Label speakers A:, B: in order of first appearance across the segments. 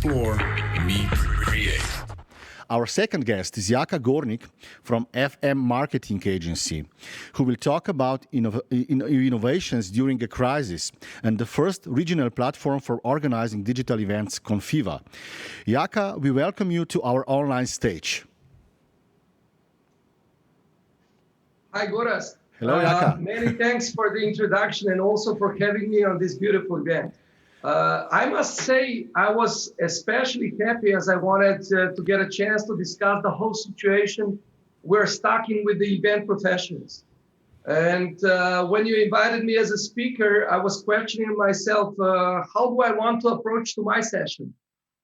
A: Explore, meet, create.
B: Our second guest is Jaka Gornik from FM Marketing Agency, who will talk about innovations during a crisis and the first regional platform for organizing digital events, Conviva. Jaka, we welcome you to our online stage.
C: Hi, Goras.
B: Hello, Jaka.
C: Many thanks for the introduction and also for having me on this beautiful event. I must say I was especially happy as I wanted to get a chance to discuss the whole situation we're stuck in with the event professionals. And when you invited me as a speaker, I was questioning myself, how do I want to approach to my session?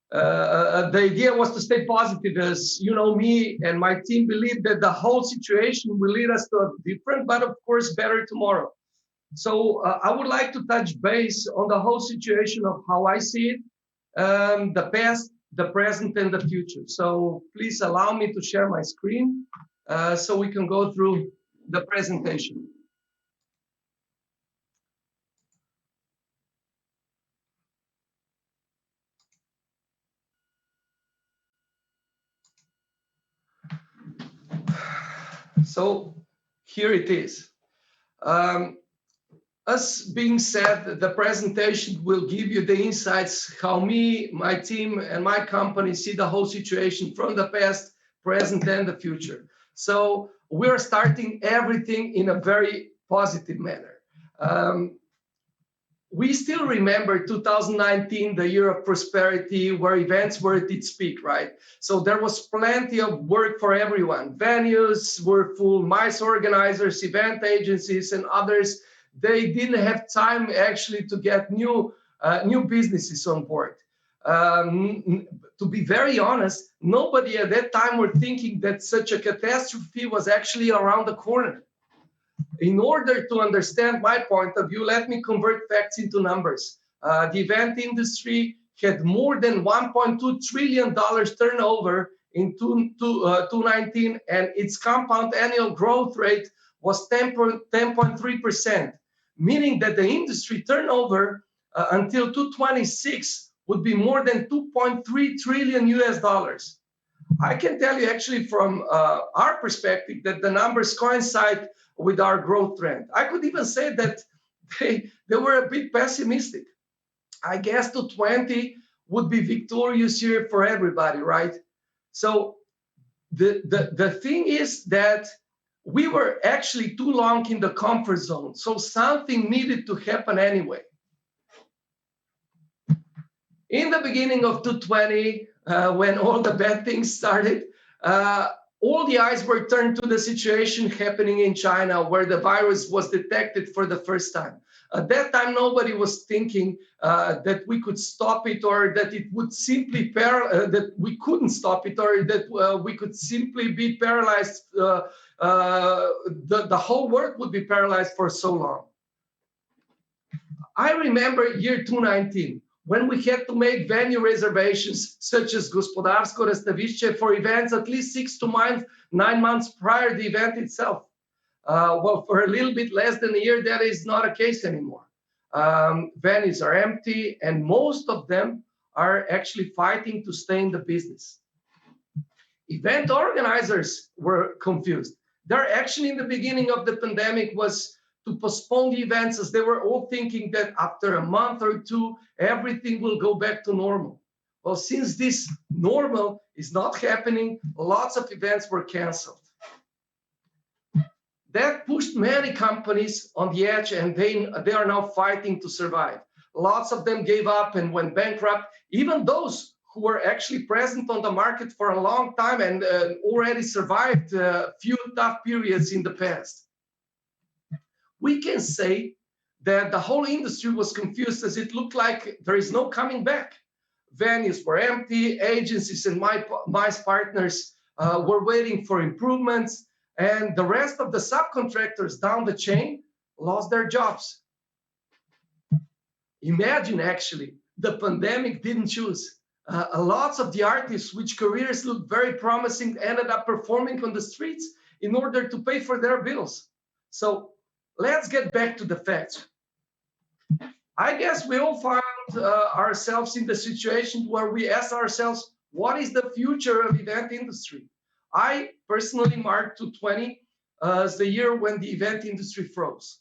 C: The idea was to stay positive, as you know, me and my team believe that the whole situation will lead us to a different, but of course, better tomorrow. So I would like to touch base on the whole situation of how I see it, the past, the present, and the future. So please allow me to share my screen so we can go through the presentation. So here it is. As being said, the presentation will give you the insights how me, my team, and my company see the whole situation from the past, present, and the future. So we're starting everything in a very positive manner. We still remember 2019, the year of prosperity, where events were at its peak, right? So there was plenty of work for everyone. Venues were full, MICE organizers, event agencies, and others. They didn't have time actually to get new businesses on board. To be very honest, nobody at that time were thinking that such a catastrophe was actually around the corner. In order to understand my point of view, let me convert facts into numbers. The event industry had more than $1.2 trillion turnover in 2019, and its compound annual growth rate was 10.3%, meaning that the industry turnover until 2026 would be more than 2.3 trillion US dollars. I can tell you actually from our perspective that the numbers coincide with our growth trend. I could even say that they were a bit pessimistic. I guess 2020 would be victorious year for everybody, right? So the thing is that we were actually too long in the comfort zone. So something needed to happen anyway. In the beginning of 2020, when all the bad things started, all the eyes were turned to the situation happening in China, where the virus was detected for the first time. At that time, nobody was thinking that we could stop it, or that it would simply that we couldn't stop it, or that we could simply be paralyzed. The whole world would be paralyzed for so long. I remember year 2019. When we had to make venue reservations, such as Gospodarsko Razstavišče, for events at least 6 to 9 months prior to the event itself. Well, for a little bit less than a year, that is not a case anymore. Venues are empty, and most of them are actually fighting to stay in the business. Event organizers were confused. Their action in the beginning of the pandemic was to postpone the events, as they were all thinking that after a month or two, everything will go back to normal. Well, since this normal is not happening, lots of events were canceled. That pushed many companies on the edge, and they are now fighting to survive. Lots of them gave up and went bankrupt, even those who were actually present on the market for a long time and already survived a few tough periods in the past. We can say that the whole industry was confused, as it looked like there is no coming back. Venues were empty, agencies and MICE partners were waiting for improvements, and the rest of the subcontractors down the chain lost their jobs. Imagine, actually, the pandemic didn't choose. Lots of the artists, which careers looked very promising, ended up performing on the streets in order to pay for their bills. So let's get back to the facts. I guess we all found ourselves in the situation where we ask ourselves, what is the future of event industry? I personally marked 2020 as the year when the event industry froze.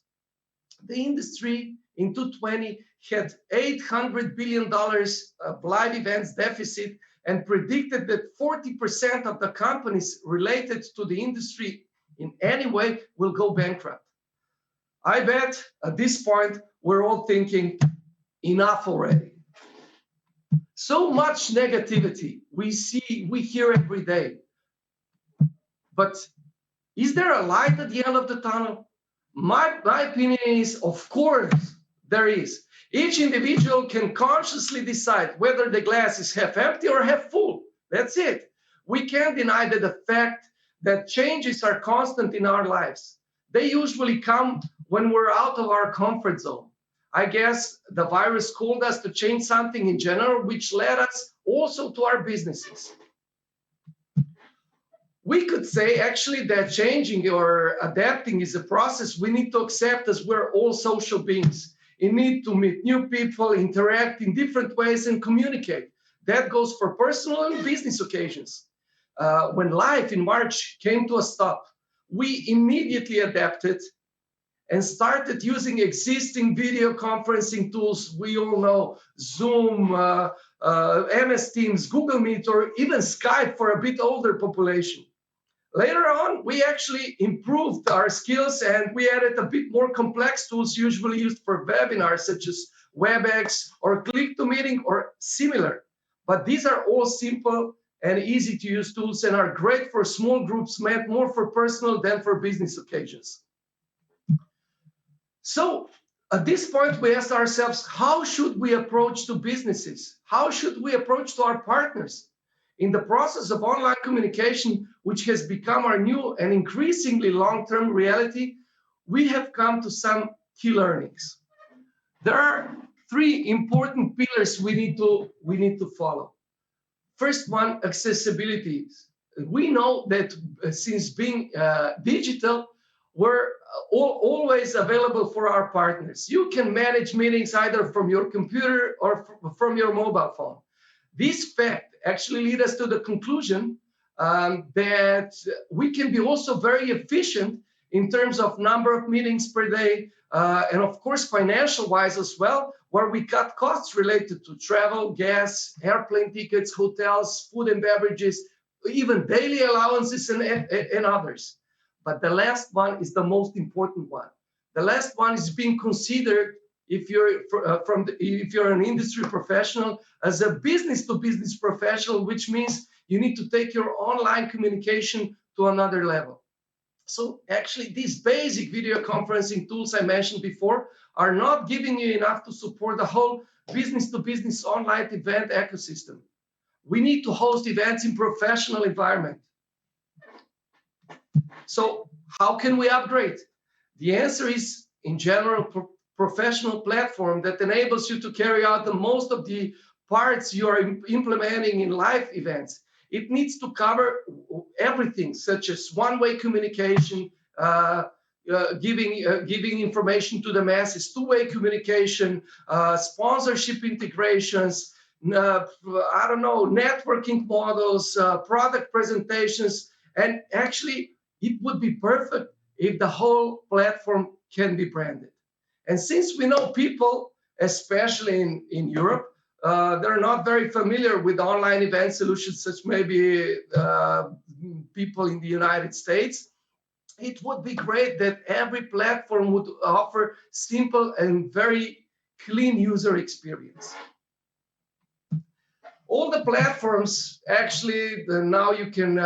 C: The industry in 2020 had $800 billion of live events deficit and predicted that 40% of the companies related to the industry in any way will go bankrupt. I bet at this point, we're all thinking, enough already. So much negativity we hear every day. But is there a light at the end of the tunnel? My opinion is, of course, there is. Each individual can consciously decide whether the glass is half empty or half full. That's it. We can't deny the fact that changes are constant in our lives. They usually come when we're out of our comfort zone. I guess the virus called us to change something in general, which led us also to our businesses. We could say actually that changing or adapting is a process we need to accept, as we're all social beings. You need to meet new people, interact in different ways, and communicate. That goes for personal and business occasions. When life in March came to a stop, we immediately adapted and started using existing video conferencing tools. We all know Zoom, MS Teams, Google Meet, or even Skype for a bit older population. Later on, we actually improved our skills and we added a bit more complex tools usually used for webinars, such as WebEx or Click-to-Meeting or similar. But these are all simple and easy to use tools and are great for small groups, meant more for personal than for business occasions. So at this point, we asked ourselves, how should we approach to businesses? How should we approach to our partners? In the process of online communication, which has become our new and increasingly long-term reality, we have come to some key learnings. There are three important pillars we need to follow. First one, accessibility. We know that since being digital, we're always available for our partners. You can manage meetings either from your computer or from your mobile phone. This fact actually leads us to the conclusion that we can be also very efficient in terms of number of meetings per day, and of course financial-wise as well, where we cut costs related to travel, gas, airplane tickets, hotels, food and beverages, even daily allowances and others. But the last one is the most important one. The last one is being considered, if you're an industry professional, as a business-to-business professional, which means you need to take your online communication to another level. So actually, these basic video conferencing tools I mentioned before are not giving you enough to support the whole business-to-business online event ecosystem. We need to host events in professional environment. So how can we upgrade? The answer is, in general, professional platform that enables you to carry out the most of the parts you are implementing in live events. It needs to cover everything, such as one-way communication, giving information to the masses, two-way communication, sponsorship integrations, networking models, product presentations, and actually it would be perfect if the whole platform can be branded. And since we know people, especially in Europe, they're not very familiar with online event solutions, such maybe people in the United States, it would be great that every platform would offer simple and very clean user experience. All the platforms, actually, now you can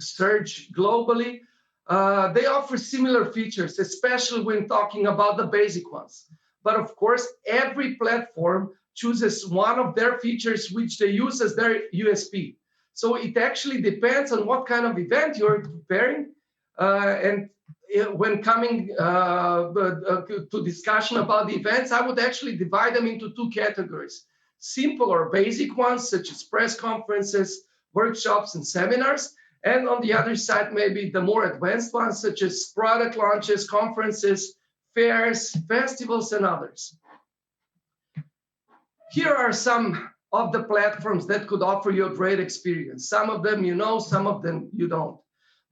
C: search globally. They offer similar features, especially when talking about the basic ones. But of course, every platform chooses one of their features which they use as their USP. So it actually depends on what kind of event you're preparing. And when coming to discussion about the events, I would actually divide them into two categories. Simple or basic ones, such as press conferences, workshops, and seminars. And on the other side, maybe the more advanced ones, such as product launches, conferences, fairs, festivals, and others. Here are some of the platforms that could offer you a great experience. Some of them you know, some of them you don't.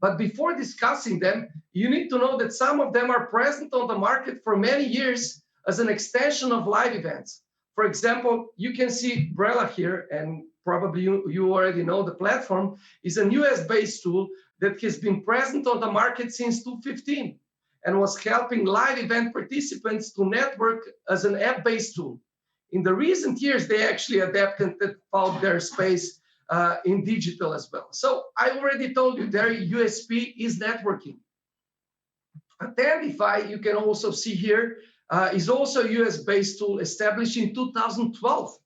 C: But before discussing them, you need to know that some of them are present on the market for many years as an extension of live events. For example, you can see Brella here, and probably you already know the platform, is a US-based tool that has been present on the market since 2015 and was helping live event participants to network as an app-based tool. In the recent years, they actually adapted and found their space in digital as well. So I already told you their USP is networking. Attendify, you can also see here, is also a US-based tool established in 2012.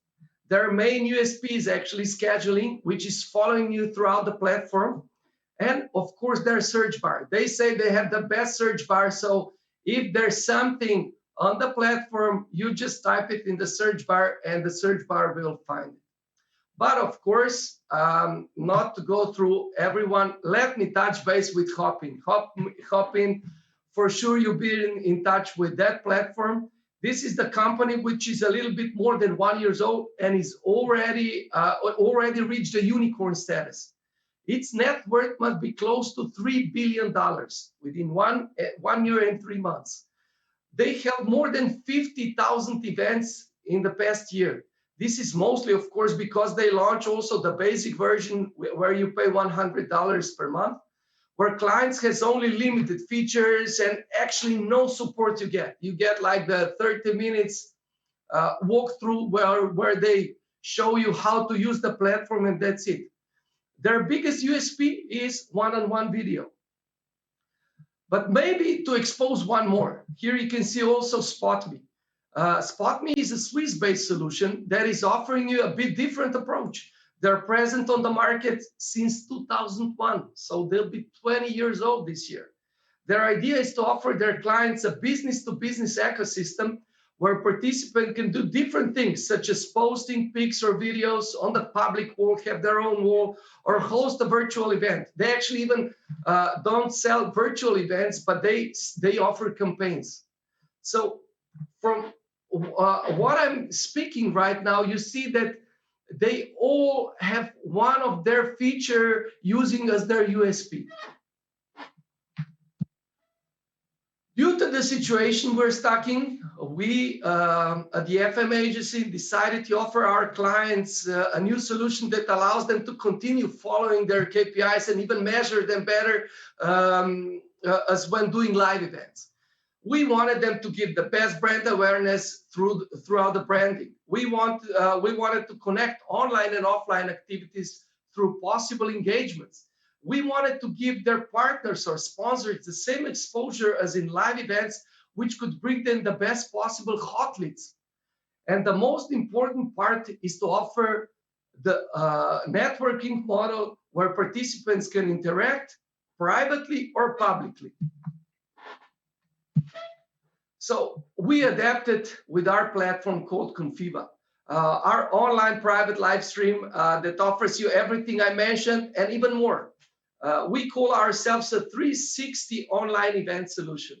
C: Their main USP is actually scheduling, which is following you throughout the platform. And of course, their search bar. They say they have the best search bar. So if there's something on the platform, you just type it in the search bar and the search bar will find it. But of course, not to go through everyone, let me touch base with Hopin. Hopin, for sure you've been in touch with that platform. This is the company which is a little bit more than 1 year old and is already reached a unicorn status. Its net worth must be close to $3 billion within one year and 3 months. They held more than 50,000 events in the past year. This is mostly, of course, because they launch also the basic version where you pay $100 per month, where clients has only limited features and actually no support you get. You get like the 30 minutes walkthrough where they show you how to use the platform and that's it. Their biggest USP is one-on-one video. But maybe to expose one more, here you can see also SpotMe. SpotMe is a Swiss-based solution that is offering you a bit different approach. They're present on the market since 2001, so they'll be 20 years old this year. Their idea is to offer their clients a business-to-business ecosystem where participants can do different things, such as posting pics or videos on the public wall, have their own wall, or host a virtual event. They actually even don't sell virtual events, but they offer campaigns. So from what I'm speaking right now, you see that they all have one of their feature using as their USP. Due to the situation we're stuck in, we at the FM agency decided to offer our clients a new solution that allows them to continue following their KPIs and even measure them better as when doing live events. We wanted them to give the best brand awareness throughout the branding. We wanted to connect online and offline activities through possible engagements. We wanted to give their partners or sponsors the same exposure as in live events, which could bring them the best possible hot leads. And the most important part is to offer the networking model where participants can interact privately or publicly. So we adapted with our platform called Conventa, our online private live stream that offers you everything I mentioned and even more. We call ourselves a 360 online event solution.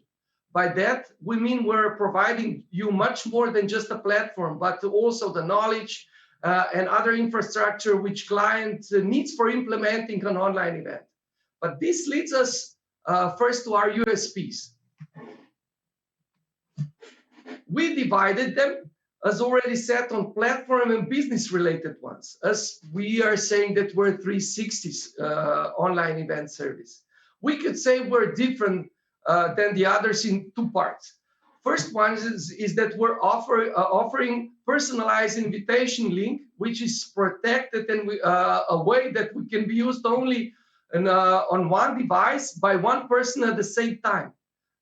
C: By that, we mean we're providing you much more than just a platform, but also the knowledge and other infrastructure which client needs for implementing an online event. But this leads us first to our USPs. We divided them, as already said, on platform and business related ones, as we are saying that we're 360s online event service. We could say we're different than the others in two parts. First one is that we're offering personalized invitation link, which is protected and a way that we can be used only on one device by one person at the same time.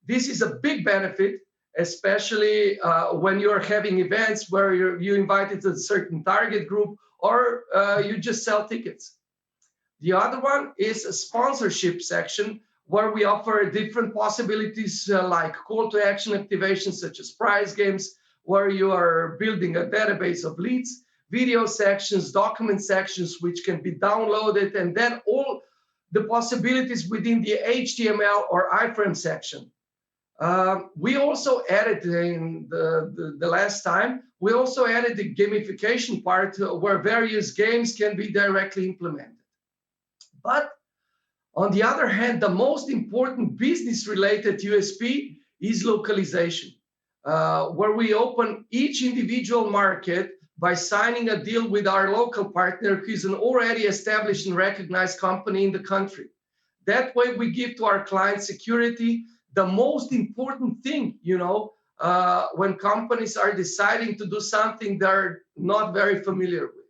C: This is a big benefit, especially when you're having events where you invited a certain target group or you just sell tickets. The other one is a sponsorship section where we offer different possibilities like call to action activations such as prize games, where you are building a database of leads, video sections, document sections, which can be downloaded, and then all the possibilities within the HTML or iframe section. We also added in the last time, we also added the gamification part where various games can be directly implemented. But on the other hand, the most important business-related USP is localization, where we open each individual market by signing a deal with our local partner who is an already established and recognized company in the country. That way we give to our clients security, the most important thing, when companies are deciding to do something they're not very familiar with.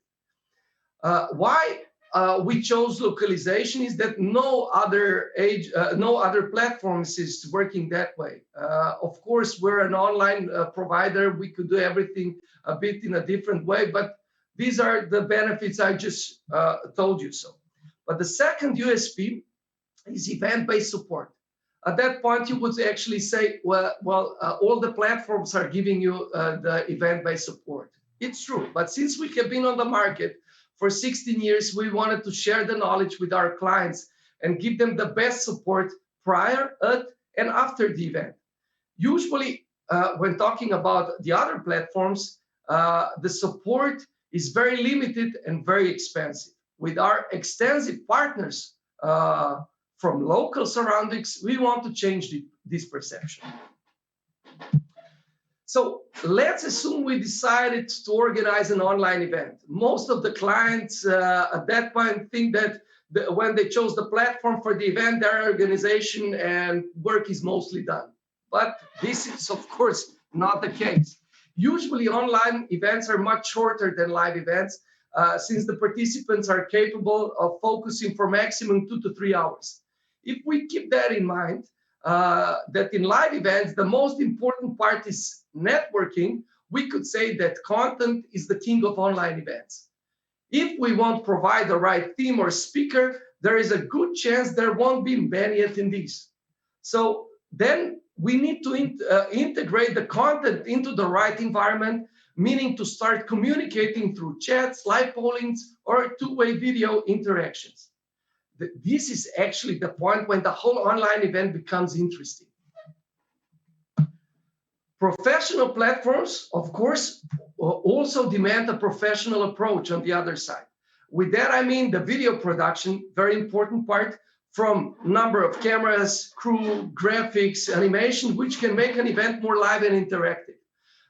C: Why we chose localization is that no other platforms is working that way. Of course, we're an online provider. We could do everything a bit in a different way, but these are the benefits I just told you so. But the second USP is event-based support. At that point, you would actually say, well, all the platforms are giving you the event-based support. It's true, but since we have been on the market for 16 years, we wanted to share the knowledge with our clients and give them the best support prior, at, and after the event. Usually, when talking about the other platforms, the support is very limited and very expensive. With our extensive partners from local surroundings, we want to change this perception. So let's assume we decided to organize an online event. Most of the clients at that point think that when they chose the platform for the event, their organization and work is mostly done. But this is, of course, not the case. Usually online events are much shorter than live events since the participants are capable of focusing for maximum 2 to 3 hours. If we keep that in mind, that in live events, the most important part is networking, we could say that content is the king of online events. If we won't provide the right theme or speaker, there is a good chance there won't be many attendees. So then we need to integrate the content into the right environment, meaning to start communicating through chats, live pollings, or two-way video interactions. This is actually the point when the whole online event becomes interesting. Professional platforms, of course, also demand a professional approach on the other side. With that, I mean the video production, very important part, from number of cameras, crew, graphics, animation, which can make an event more live and interactive.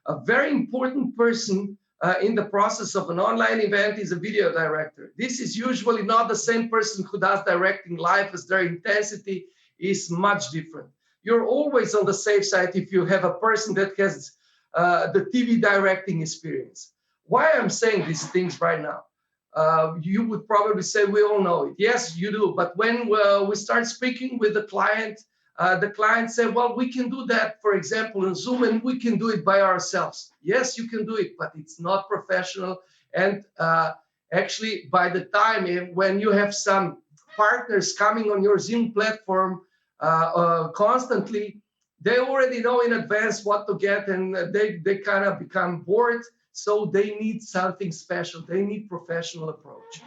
C: A very important person in the process of an online event is a video director. This is usually not the same person who does directing live, as their intensity is much different. You're always on the safe side if you have a person that has the TV directing experience. Why I'm saying these things right now? You would probably say, we all know it. Yes, you do. But when we start speaking with the client said, well, we can do that, for example, in Zoom, and we can do it by ourselves. Yes, you can do it, but it's not professional. And actually, by the time when you have some partners coming on your Zoom platform constantly, they already know in advance what to get, and they kind of become bored. So they need something special. They need professional approach.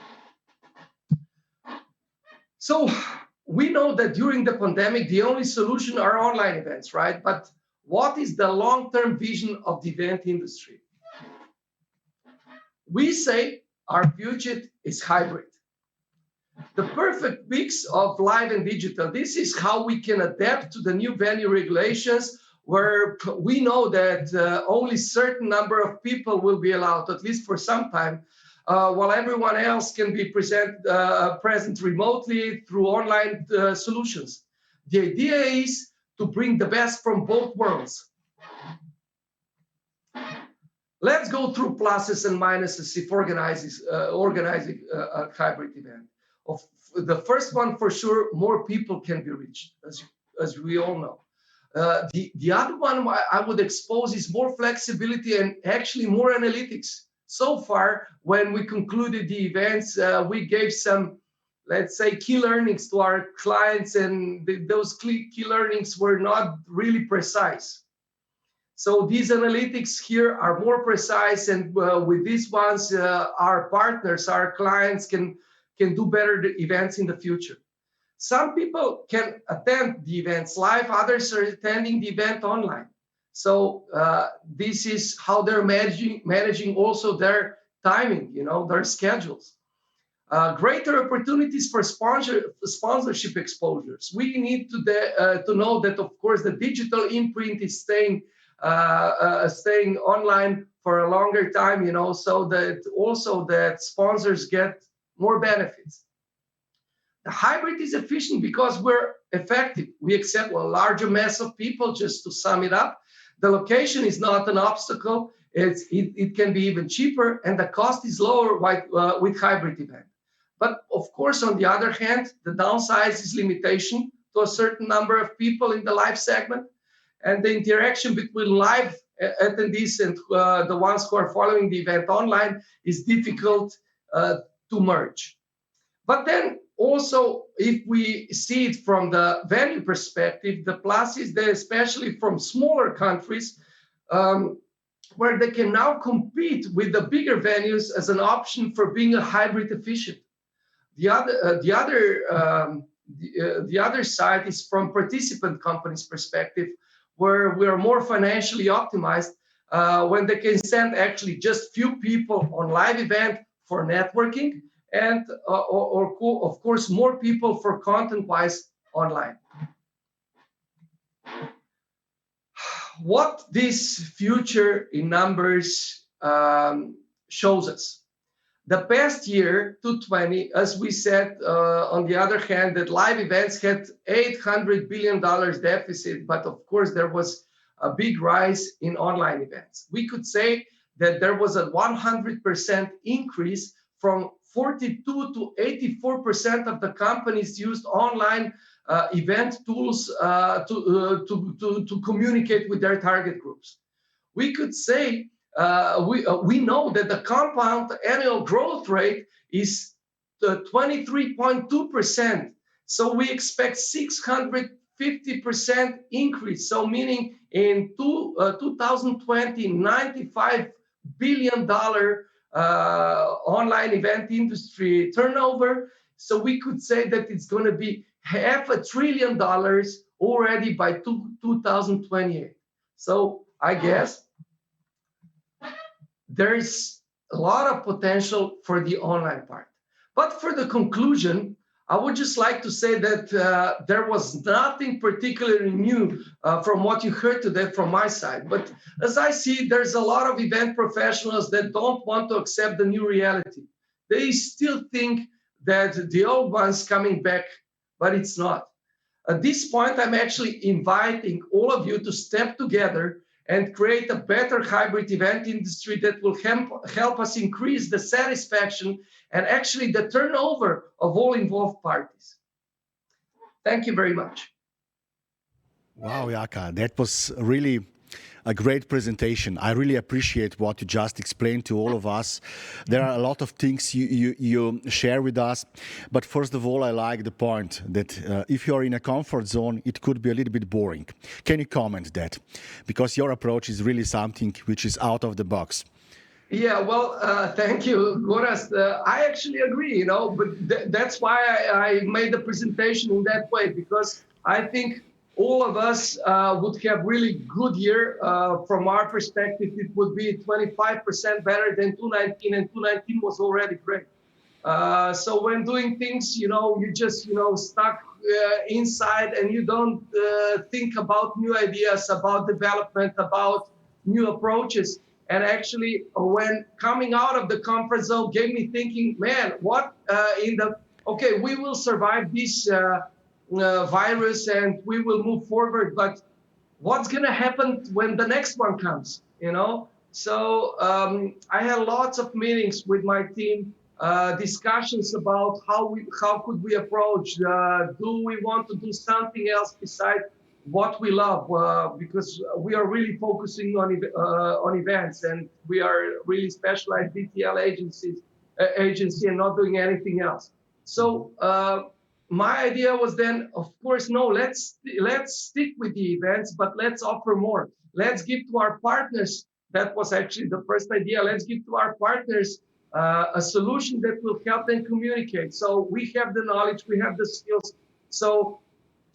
C: So we know that during the pandemic, the only solution are online events, right? But what is the long-term vision of the event industry? We say our future is hybrid. The perfect mix of live and digital. This is how we can adapt to the new venue regulations, where we know that only certain number of people will be allowed, at least for some time, while everyone else can be present remotely through online solutions. The idea is to bring the best from both worlds. Let's go through pluses and minuses if organizing a hybrid event. The first one, for sure, more people can be reached, as we all know. The other one I would expose is more flexibility and actually more analytics. So far, when we concluded the events, we gave some, let's say, key learnings to our clients, and those key learnings were not really precise. So these analytics here are more precise, and with these ones, our partners, our clients can do better the events in the future. Some people can attend the events live, others are attending the event online. So this is how they're managing also their timing, their schedules. Greater opportunities for sponsorship exposures. We need to know that, of course, the digital imprint is staying online for a longer time, so that also that sponsors get more benefits. The hybrid is efficient because we're effective. We accept a larger mass of people. Just to sum it up, the location is not an obstacle. It can be even cheaper, and the cost is lower with hybrid event. But of course, on the other hand, the downside is limitation to a certain number of people in the live segment, and the interaction between live attendees and the ones who are following the event online is difficult to merge. But then also, if we see it from the value perspective, the plus is that especially from smaller countries, where they can now compete with the bigger venues as an option for being a hybrid efficient. The other side is from participant companies' perspective, where we are more financially optimized when they can send actually just few people on live event for networking, and of course more people for content-wise online. What this future in numbers shows us. The past year, 2020, as we said, on the other hand, that live events had $800 billion deficit, but of course there was a big rise in online events. We could say that there was a 100% increase from 42 to 84% of the companies used online event tools to communicate with their target groups. We could say we know that the compound annual growth rate is 23.2%. So we expect 650% increase. So meaning in 2020, $95 billion online event industry turnover. So we could say that it's going to be $500 billion already by 2028. So I guess there's a lot of potential for the online part. But for the conclusion, I would just like to say that there was nothing particularly new from what you heard today from my side. But as I see, there's a lot of event professionals that don't want to accept the new reality. They still think that the old one's coming back, but it's not. At this point, I'm actually inviting all of you to step together and create a better hybrid event industry that will help us increase the satisfaction and actually the turnover of all involved parties. Thank you very much.
B: Wow, Jaka, that was really a great presentation. I really appreciate what you just explained to all of us. There are a lot of things you share with us. But first of all, I like the point that if you're in a comfort zone, it could be a little bit boring. Can you comment that? Because your approach is really something which is out of the box.
C: Yeah, well, thank you, Gorazd. I actually agree, but that's why I made the presentation in that way, because I think all of us would have really good year. From our perspective, it would be 25% better than 2019, and 2019 was already great. So when doing things, you just, stuck inside and you don't think about new ideas, about development, about new approaches. And actually, when coming out of the comfort zone gave me thinking, man, what okay, we will survive this virus and we will move forward, but what's going to happen when the next one comes, So I had lots of meetings with my team, discussions about how could we approach, do we want to do something else besides what we love, because we are really focusing on events, and we are really specialized DTL agency and not doing anything else. So my idea was then, of course, no, let's stick with the events, but let's offer more. Let's give to our partners. That was actually the first idea. Let's give to our partners a solution that will help them communicate. So we have the knowledge, we have the skills. So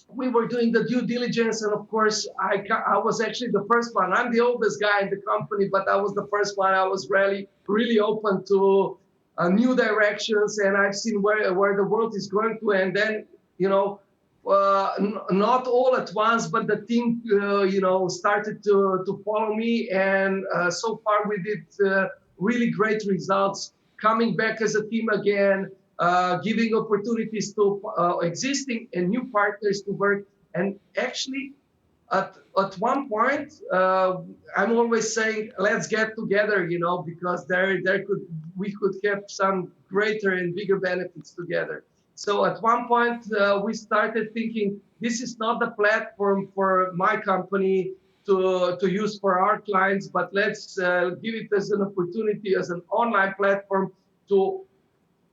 C: we were doing the due diligence, and of course, I was actually the first one. I'm the oldest guy in the company, but I was the first one. I was really open to new directions, and I've seen where the world is going to. And then, not all at once, but the team, started to follow me, and so far we did really great results. Coming back as a team again, giving opportunities to existing and new partners to work. And actually, at one point, I'm always saying, let's get together, because we could have some greater and bigger benefits together. So at one point, we started thinking, this is not the platform for my company to use for our clients, but let's give it as an opportunity, as an online platform to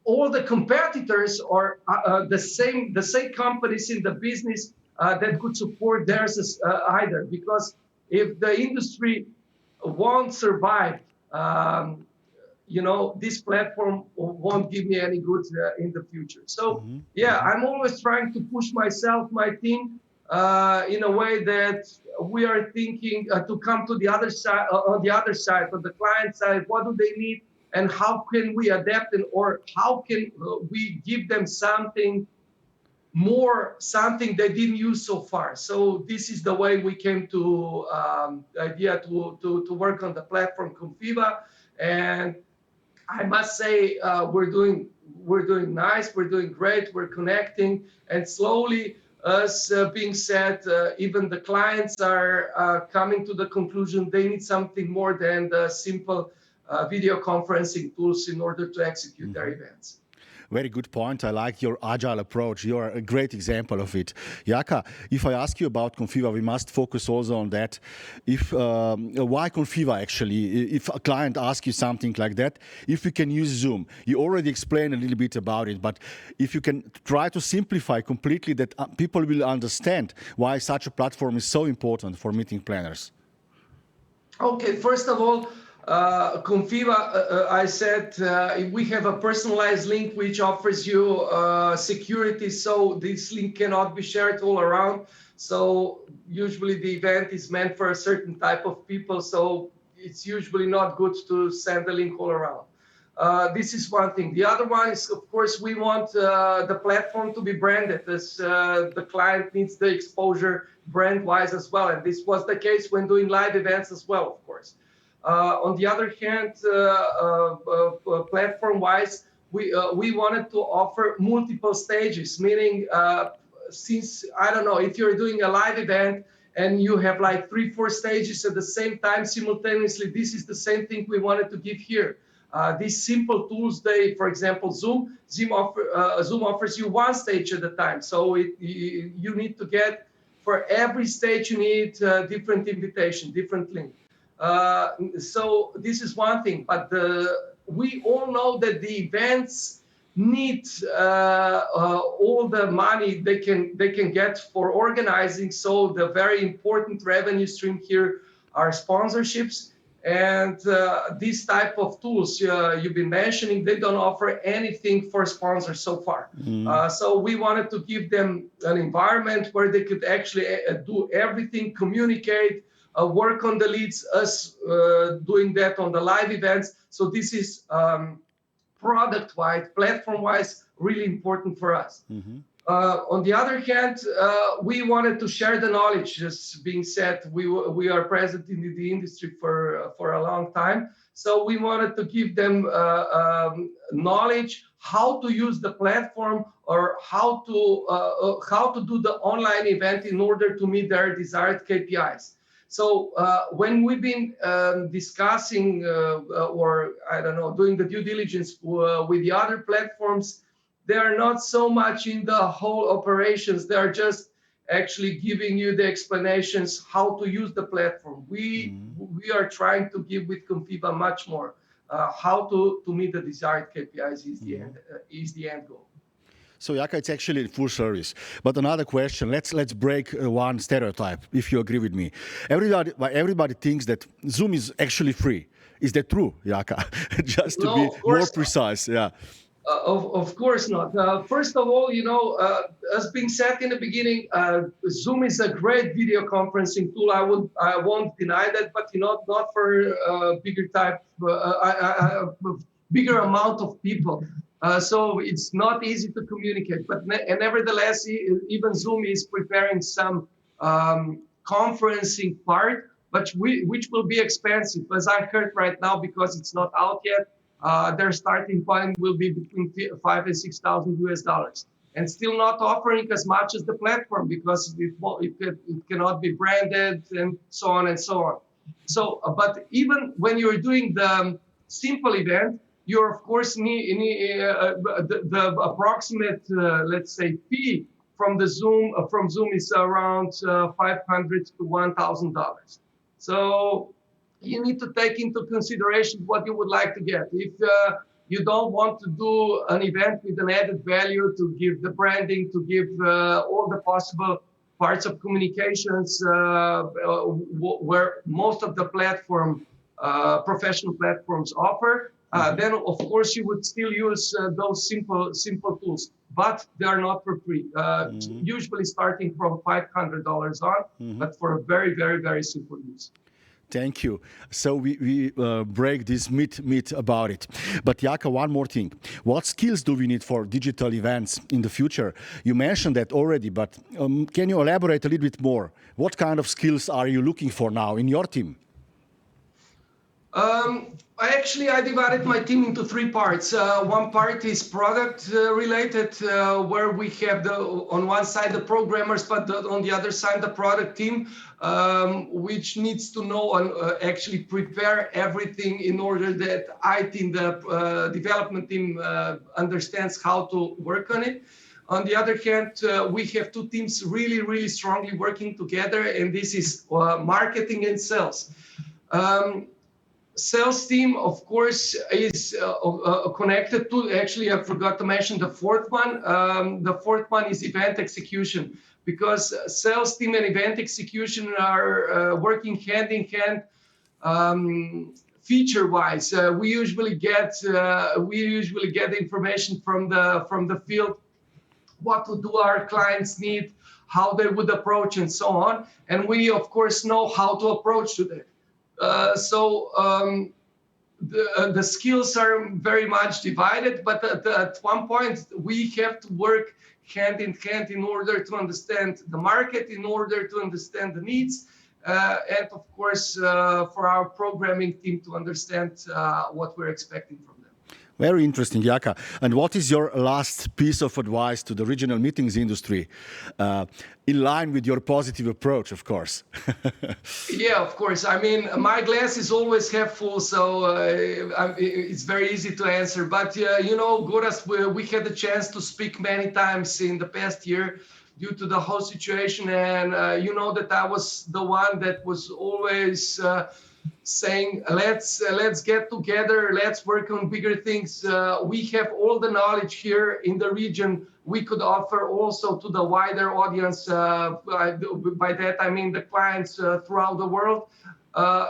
C: all the competitors or the same companies in the business that could support theirs either. Because if the industry won't survive, this platform won't give me any good in the future. So I'm always trying to push myself, my team, in a way that we are thinking to come to the other side, on the client side. What do they need? And how can we adapt, or how can we give them something they didn't use so far? So this is the way we came to the idea to work on the platform Conviva. And I must say, we're doing nice, we're doing great, we're connecting, and slowly, as being said, even the clients are coming to the conclusion they need something more than the simple video conferencing tools in order to execute their events.
B: Very good point. I like your agile approach. You're a great example of it. Jaka, if I ask you about Conviva, we must focus also on that. Why Conviva actually? If a client asks you something like that, if we can use Zoom, you already explained a little bit about it, but if you can try to simplify completely that people will understand why such a platform is so important for meeting planners.
C: Okay, first of all, Conviva, I said we have a personalized link which offers you security, so this link cannot be shared all around. So usually the event is meant for a certain type of people, so it's usually not good to send the link all around. This is one thing. The other one is, of course, we want the platform to be branded, as the client needs the exposure brand-wise as well. And this was the case when doing live events as well, of course. On the other hand, platform-wise, we wanted to offer multiple stages, meaning since, I don't know, if you're doing a live event and you have like 3-4 stages at the same time simultaneously, this is the same thing we wanted to give here. These simple tools, for example, Zoom offers you one stage at a time. So you need to get, for every stage, you need different invitation, different link. So this is one thing, but we all know that the events need all the money they can get for organizing. So the very important revenue stream here are sponsorships, and these type of tools you've been mentioning, they don't offer anything for sponsors so far. So we wanted to give them an environment where they could actually do everything, communicate, work on the leads, us doing that on the live events. So this is product-wise, platform-wise, really important for us. On the other hand, we wanted to share the knowledge. Just being said, we are present in the industry for a long time. So we wanted to give them knowledge how to use the platform, or how to do the online event in order to meet their desired KPIs. So when we've been discussing or, I don't know, doing the due diligence with the other platforms, they are not so much in the whole operations. They are just actually giving you the explanations how to use the platform. We are trying to give with Conviva much more. How to meet the desired KPIs is the end goal.
B: So Jaka, it's actually full service. But another question, let's break one stereotype, if you agree with me. Everybody thinks that Zoom is actually free. Is that true, Jaka? Just to be more precise, yeah.
C: Of course not. First of all, as being said in the beginning, Zoom is a great video conferencing tool. I won't deny that, but not for bigger type, bigger amount of people. So it's not easy to communicate. But nevertheless, even Zoom is preparing some conferencing part, but which will be expensive, as I heard right now, because it's not out yet. Their starting point will be between $5,000 and $6,000 and still not offering as much as the platform because it cannot be branded and so on and so on. So, but even when you're doing the simple event, you're of course the approximate, let's say, fee from Zoom is around $500 to $1,000. So you need to take into consideration what you would like to get. If you don't want to do an event with an added value, to give the branding, to give all the possible parts of communications where most of the professional platforms offer, then of course you would still use those simple tools, but they are not for free. Usually starting from $500 on, but for a very, very, very simple use.
B: Thank you. So we break this myth about it. But Jaka, one more thing. What skills do we need for digital events in the future? You mentioned that already, but can you elaborate a little bit more? What kind of skills are you looking for now in your team?
C: I divided my team into three parts. One part is product related, where we have on one side the programmers, but on the other side the product team, which needs to know and actually prepare everything in order that the development team understands how to work on it. On the other hand, we have two teams really, really strongly working together, and this is marketing and sales. Sales team, of course, is connected to, actually, I forgot to mention the fourth one. The fourth one is event execution, because sales team and event execution are working hand in hand. Feature-wise, we usually get information from the field, what do our clients need, how they would approach, and so on. And we, of course, know how to approach to that. The skills are very much divided, but at one point we have to work hand in hand in order to understand the market, in order to understand the needs, and of course for our programming team to understand what we're expecting from them.
B: Very interesting, Jaka. And what is your last piece of advice to the regional meetings industry, in line with your positive approach, of course?
C: Yeah, of course. I mean, my glass is always half full, so it's very easy to answer. But, Goras, we had the chance to speak many times in the past year due to the whole situation. And you know that I was the one that was always saying, let's get together, let's work on bigger things. We have all the knowledge here in the region. We could offer also to the wider audience. By that I mean the clients throughout the world.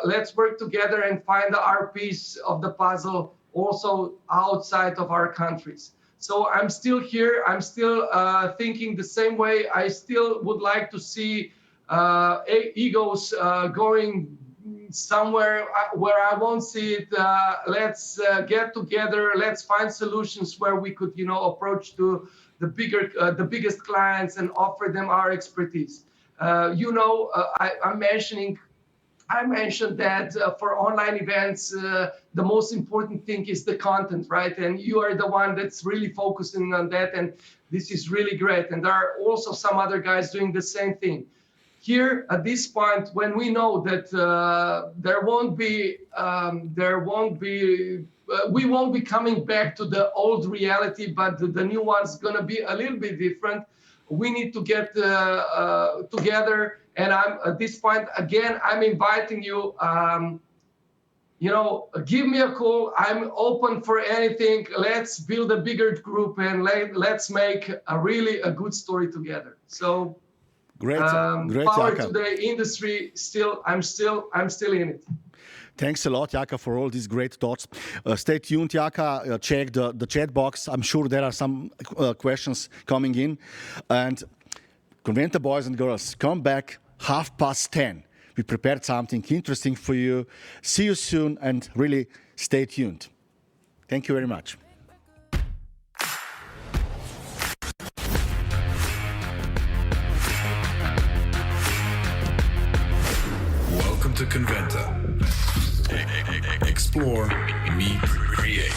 C: Let's work together and find our piece of the puzzle also outside of our countries. So I'm still here. I'm still thinking the same way. I still would like to see egos going somewhere where I won't see it. Let's get together. Let's find solutions where we could, approach to the biggest clients and offer them our expertise. I mentioned that for online events, the most important thing is the content, right? And you are the one that's really focusing on that, and this is really great. And there are also some other guys doing the same thing. Here at this point, when we know that we won't be coming back to the old reality, but the new one's going to be a little bit different. We need to get together. And at this point, again, I'm inviting you, give me a call. I'm open for anything. Let's build a bigger group and let's make a good story together. So
B: great,
C: power
B: Jaka.
C: to the industry. I'm still in it.
B: Thanks a lot, Jaka, for all these great thoughts. Stay tuned, Jaka. Check the chat box. I'm sure there are some questions coming in. And Conventa boys and girls, come back 10:30. We prepared something interesting for you. See you soon, and really stay tuned. Thank you very much.
A: Welcome to Conventa. Explore, meet, create.